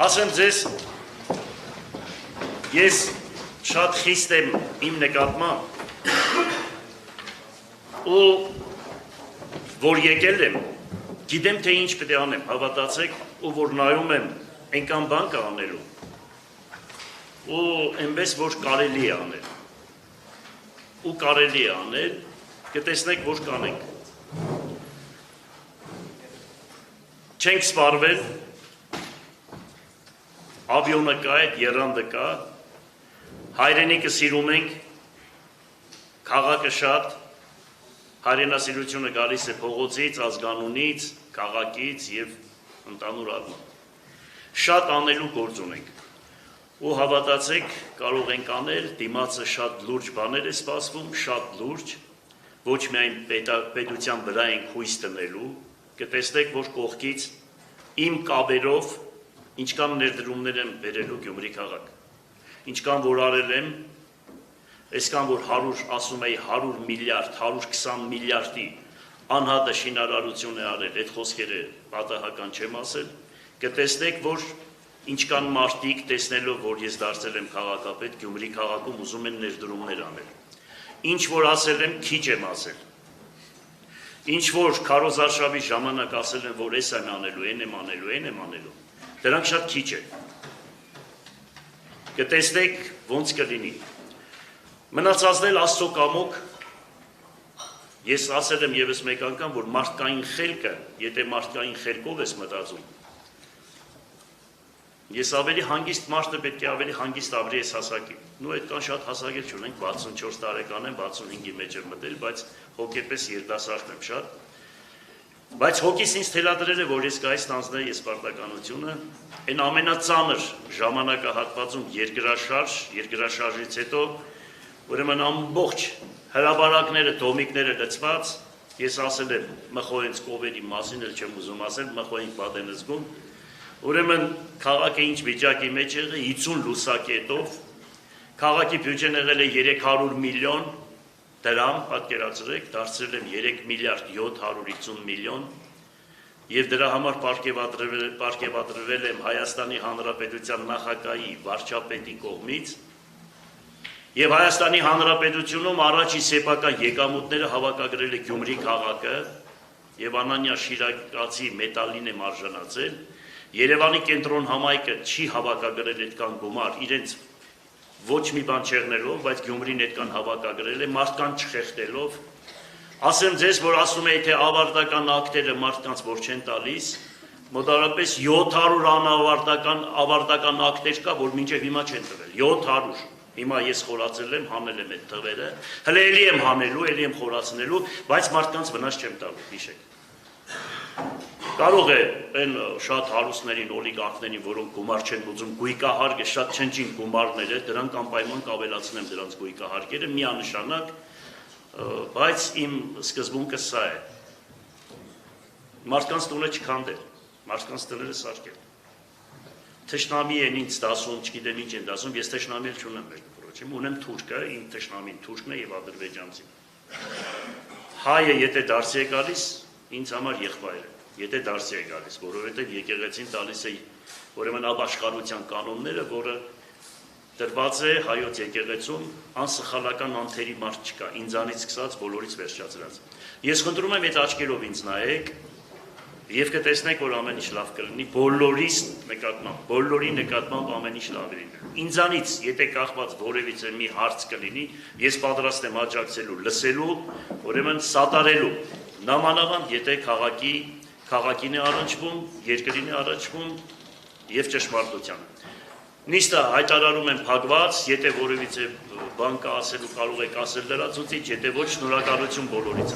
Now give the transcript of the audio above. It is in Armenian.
ասեմ ձեզ, ես շատ խիստ եմ իմ նկատմամբ, ու որ եկել եմ, գիտեմ թե ինչ պետք է անեմ, հավատացեք, ու որ նայում եմ այնքան բան կա անելու, ու այնպես որ կարելի է անել, ու կարելի է անել, կտեսնեք որ կանենք, չենք սպառվել, ավիոնը կա, եռանդը կա, հայրենիքը սիրում ենք, քաղաքը շատ, հայրենասիրությունը գալիս է փողոցից, ազգանունից, քաղաքից և ընդհանուր առմամբ։ Շատ անելու գործ ունենք, ու հավատացեք, կարող ենք անել, դիմացը շատ լուրջ բաներ է սպասվում, շատ լուրջ, ոչ միայն պետության վրա ենք հույս տնելու, կտեսնեք, որ կողքից իմ կաբերով ինչքան ներդրումներ եմ բերելու Գյումրի քաղաք, ինչքան որ արել եմ, այսքան որ ասում էի 100 միլիարդ, 120 միլիարդի անհատը շինարարություն է արել, այդ խոսքերը պատահական չեմ ասել, կտեսնեք, որ ինչքան մարդիկ տեսնելով, որ ես դարձել եմ քաղաքապետ, Գյումրի քաղաքում ուզում են ներդրումներ անել, ինչ որ ասել եմ, քիչ եմ ասել, ինչ որ քարոզարշավի ժամանակ ասել եմ, որ ես եմ անելու, այն եմ անելու, այն եմ անելու, դրանք շատ քիչ է, կտեսնեք ոնց կլինի, մնացածն էլ Աստծո կամոք, ես ասել եմ ևս մեկ անգամ, որ մարդկային խելքը, եթե մարդկային խելքով ես մտածում, ես ավելի հանգիստ մարդը պետք է ավելի հանգիստ ապրի ես հասակի, նու այդքան շատ հասակել չունենք, 64 տարեկան եմ, 65-ի մեջ եմ մտել, բայց հոգեպես երիտասարդ եմ շատ, բայց հոգիս ինձ թելադրել է, որ ես գայս ստանձնեի ես պարտականությունը, այն ամենածանր ժամանակահատվածում երկրաշարժից հետո, ուրեմն ամբողջ հրաբարակները, դոմիկները լծված, ես ասել եմ մխոյենց կովերի մասին, էլ չեմ ուզում ասել, մխոյենք բադեն զգում, ուրեմն քաղաքը ինչ վիճակի մեջ եղել 50 լուսակետով, քաղաքի բյուջեն եղել է 300 միլիոն դրամ, պատկերացրեք, դարձրել եմ 3 միլիարդ 750 միլիոն և դրա համար պարգևատրվել եմ Հայաստանի Հանրապետության նախագահի վարչապետի կողմից և Հայաստանի Հանրապետությունում առաջի սեփական եկամուտները հավաքագրել է Գյումրի քաղաքը և Անանյա Շիրակացի մեդալին եմ արժանացել, Երևանի կենտրոն համայնքը չի հավաքագրել այդքան գումար, իրենց ոչ մի բան չեղնելով, բայց Գյումրին այդքան հավաքագրել է, մարդկանց չխեղդելով, ասեմ ձեզ, որ ասում էի, թե ավարտական ակտերը մարդկանց որ չեն տալիս, մոտարապես 700 ավարտական ակտեր կա, որ մինչև հիմա չեն տվել, 700, հիմա ես խորացել եմ, հանել եմ այդ թվերը, հլը էլի եմ հանելու, էլի եմ խորացնելու, բայց մարդկանց վնաս չեմ տալու, հիշեք։ Կարող է այն շատ հարուստներին, օլիգարխներին, որոնք գումար չեն ուզում, գույքահարկը շատ չնչին գումարները, դրանք անպայման կավելացնեմ դրանց գույքահարկերը, միանշանակ, բայց իմ սկզբունքը սա է։ Մարդկանց տունը չքանդել, մարդկանց տները սարքել։ Թշնամի են ինձ դասում, չգիտեմ ինչ են դասում, ես թշնամի էլ չունեմ մեր դպրոցում, ունեմ թուրքը, իմ թշնամին թուրքն է և ադրբեջանցին։ Հայը եթե դարձի է գալիս, ինձ համար եղբայր է։ Եթե դարձի է գալիս, որովհետև եկեղեցին տալիս է ուրեմն ապաշխարության կանոնները, որը դրված է հայոց եկեղեցում, անսխալական անթերի մարդ չկա, ինձանից սկսած բոլորից վերջացրած։ Ես խնդրում եմ այդ աչքերով ինձ նայեք և կտեսնեք, որ ամեն ինչ լավ կլինի, բոլորի նկատմամբ ամեն ինչ լավ լինի։ Ինձանից, եթե կախված որևիցե մի հարց կլինի, ես պատրաստ եմ աջակցելու, լսելու, ուրեմն սատարելու, նամանավանդ եթե քաղաքին է առնչվում, երկրին է առնչվում և ճշմարտությանը։ Նիստը հայտարարում եմ փակված, եթե որևիցե բան կա ասելու կարող եք ասել լրացուցիչ, եթե ոչ շնորհակալություն բոլորից։